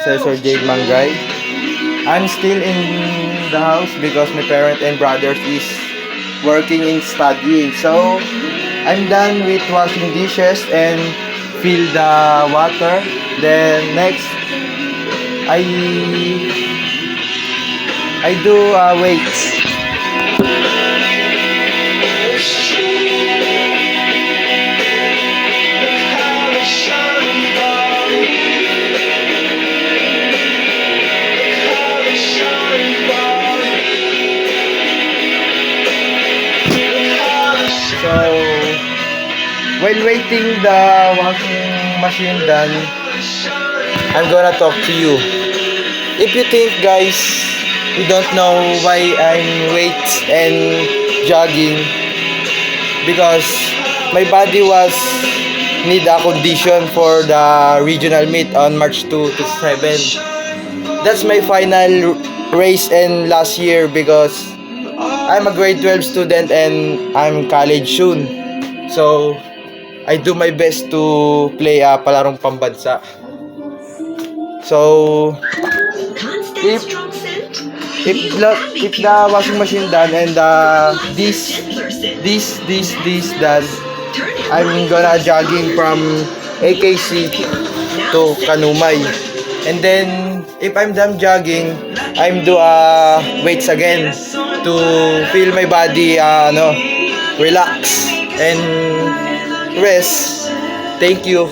Cesar J. Mangay. I'm still in the house because my parent and brothers is working in studying. So, I'm done with washing dishes and fill the water. Then next, I do weights. So, while waiting the washing machine done, I'm gonna talk to you. If you think, guys, you don't know why I'm weights and jogging, because my body was need a condition for the regional meet on March 2 to 7. That's my final race and last year because I'm a grade 12 student and I'm college soon. So, I do my best to play palarong pambansa. So, if the washing machine done and this done, I'm gonna jogging from AKC to Kanumay. And then, if I'm done jogging, I'm do weights again to feel my body relax and rest. Thank you.